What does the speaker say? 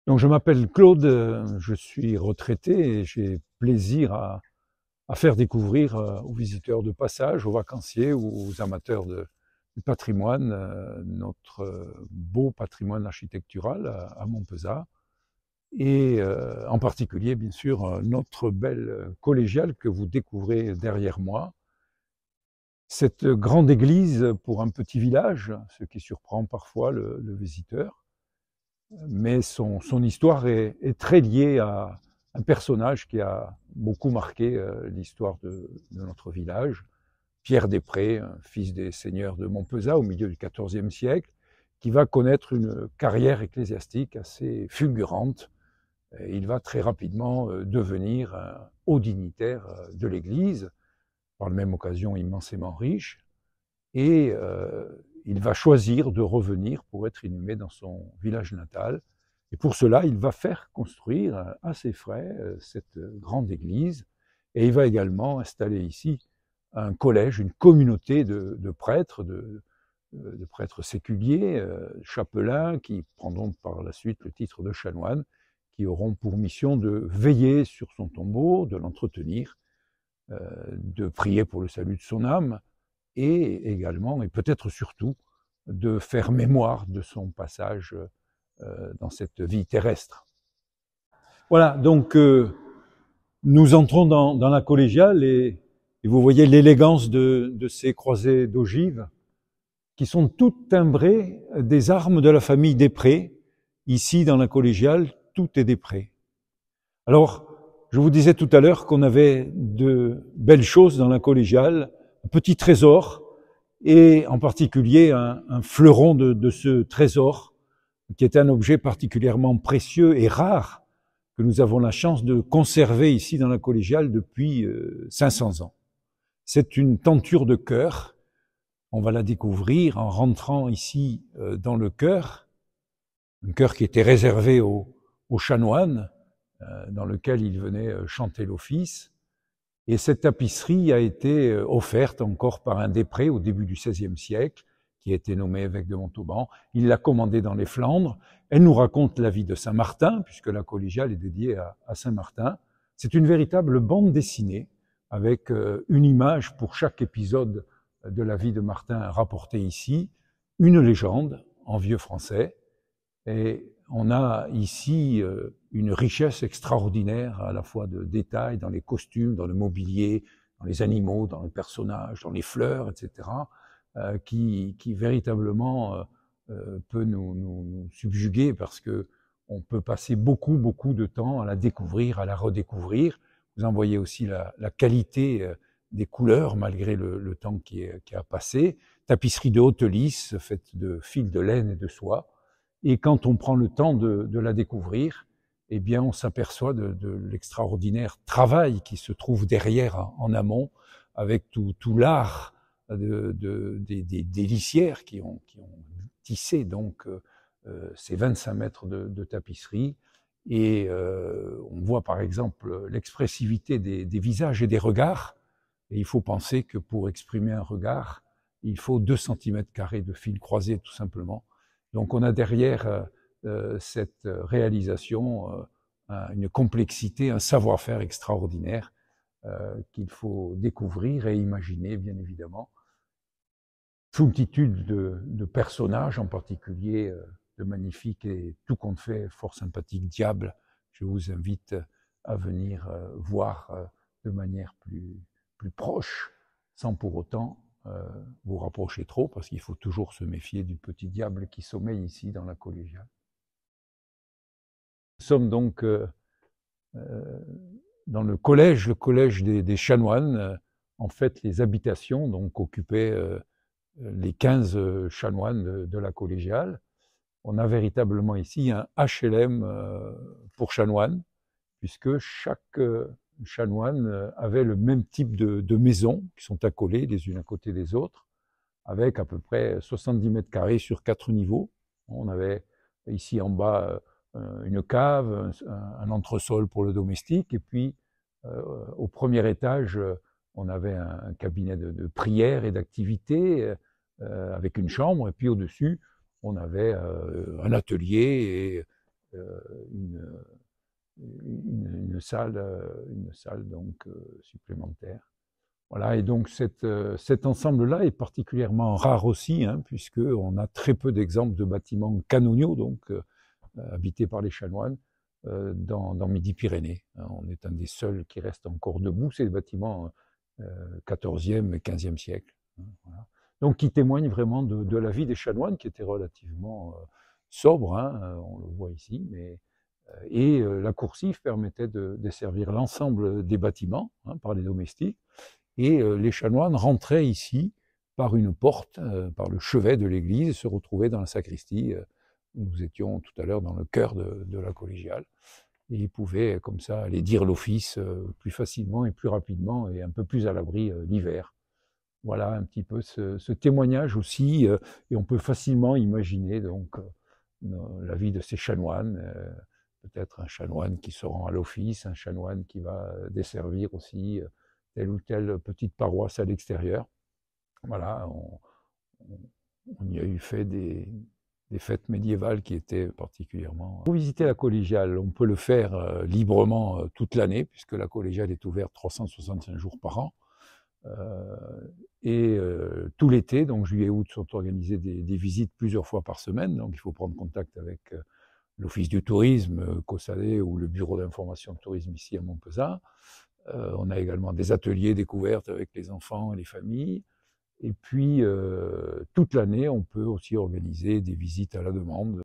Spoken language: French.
Donc je m'appelle Claude, je suis retraité et j'ai plaisir à faire découvrir aux visiteurs de passage, aux vacanciers ou aux amateurs du patrimoine, notre beau patrimoine architectural à Montpezat et en particulier bien sûr notre belle collégiale que vous découvrez derrière moi. Cette grande église pour un petit village, ce qui surprend parfois le visiteur, mais son histoire est très liée à un personnage qui a beaucoup marqué l'histoire de notre village, Pierre Després, un fils des seigneurs de Montpezat au milieu du XIVe siècle, qui va connaître une carrière ecclésiastique assez fulgurante. Et il va très rapidement devenir un haut dignitaire de l'Église, par la même occasion immensément riche, et il va choisir de revenir pour être inhumé dans son village natal. Et pour cela, il va faire construire à ses frais cette grande église, et il va également installer ici un collège, une communauté de prêtres, de prêtres séculiers, chapelains, qui prendront par la suite le titre de chanoines, qui auront pour mission de veiller sur son tombeau, de l'entretenir, de prier pour le salut de son âme, et également, et peut-être surtout, de faire mémoire de son passage dans cette vie terrestre. Voilà, donc nous entrons dans la collégiale et vous voyez l'élégance de ces croisées d'ogives qui sont toutes timbrées des armes de la famille Després. Ici, dans la collégiale, tout est Després. Alors, je vous disais tout à l'heure qu'on avait de belles choses dans la collégiale, un petit trésor, et en particulier un fleuron de ce trésor, qui est un objet particulièrement précieux et rare, que nous avons la chance de conserver ici dans la collégiale depuis 500 ans. C'est une tenture de chœur. On va la découvrir en rentrant ici dans le chœur, un chœur qui était réservé aux chanoines, dans lequel ils venaient chanter l'office. Et cette tapisserie a été offerte encore par un Després au début du XVIe siècle, qui a été nommé évêque de Montauban. Il l'a commandée dans les Flandres. Elle nous raconte la vie de Saint-Martin, puisque la collégiale est dédiée à Saint-Martin. C'est une véritable bande dessinée, avec une image pour chaque épisode de la vie de Martin rapportée ici, une légende en vieux français, et on a ici une richesse extraordinaire à la fois de détails dans les costumes, dans le mobilier, dans les animaux, dans les personnages, dans les fleurs, etc., qui véritablement peut nous subjuguer parce que on peut passer beaucoup de temps à la découvrir, à la redécouvrir. Vous en voyez aussi la qualité des couleurs malgré le temps qui a passé. Tapisserie de haute lisse faite de fils de laine et de soie. Et quand on prend le temps de la découvrir, eh bien, on s'aperçoit de l'extraordinaire travail qui se trouve derrière en amont, avec tout l'art des lissières qui ont tissé donc ces 25 mètres de tapisserie. Et on voit par exemple l'expressivité des visages et des regards. Et il faut penser que pour exprimer un regard, il faut 2 cm² de fil croisé tout simplement. Donc on a derrière cette réalisation une complexité, un savoir-faire extraordinaire qu'il faut découvrir et imaginer, bien évidemment. Foultitude de personnages, en particulier de magnifiques et tout compte fait fort sympathiques diables. Je vous invite à venir voir de manière plus proche, sans pour autant vous rapprocher trop, parce qu'il faut toujours se méfier du petit diable qui sommeille ici dans la collégiale. Nous sommes donc dans le collège des chanoines. En fait, les habitations donc occupaient les 15 chanoines de la collégiale. On a véritablement ici un HLM pour chanoines, puisque chaque chanoine avait le même type de maisons qui sont accolées les unes à côté des autres, avec à peu près 70 m² sur 4 niveaux. On avait ici en bas une cave, un entresol pour le domestique, et puis au premier étage, on avait un cabinet de prière et d'activité avec une chambre, et puis au-dessus, on avait un atelier et une salle donc supplémentaire. Voilà, et donc cet ensemble-là est particulièrement rare aussi, hein, puisqu'on a très peu d'exemples de bâtiments canoniaux, donc habités par les chanoines, dans Midi-Pyrénées. On est un des seuls qui reste encore debout, c'est des bâtiments 14e et 15e siècle. Voilà. Donc qui témoignent vraiment de la vie des chanoines, qui était relativement sobre, hein, on le voit ici, et la coursive permettait de desservir l'ensemble des bâtiments, hein, par les domestiques, et les chanoines rentraient ici par une porte, par le chevet de l'église, et se retrouvaient dans la sacristie, où nous étions tout à l'heure dans le cœur de la collégiale. Et ils pouvaient comme ça aller dire l'office plus facilement et plus rapidement, et un peu plus à l'abri l'hiver. Voilà un petit peu ce témoignage aussi, et on peut facilement imaginer donc la vie de ces chanoines, peut-être un chanoine qui se rend à l'office, un chanoine qui va desservir aussi telle ou telle petite paroisse à l'extérieur. Voilà, on y a eu fait des fêtes médiévales qui étaient particulièrement... Pour visiter la collégiale, on peut le faire librement toute l'année, puisque la collégiale est ouverte 365 jours par an. Tout l'été, donc juillet et août, sont organisées des visites plusieurs fois par semaine, donc il faut prendre contact avec l'Office du tourisme, Cossalé, ou le bureau d'information de tourisme ici à Montpezat. On a également des ateliers découvertes avec les enfants et les familles. Et puis, toute l'année, on peut aussi organiser des visites à la demande.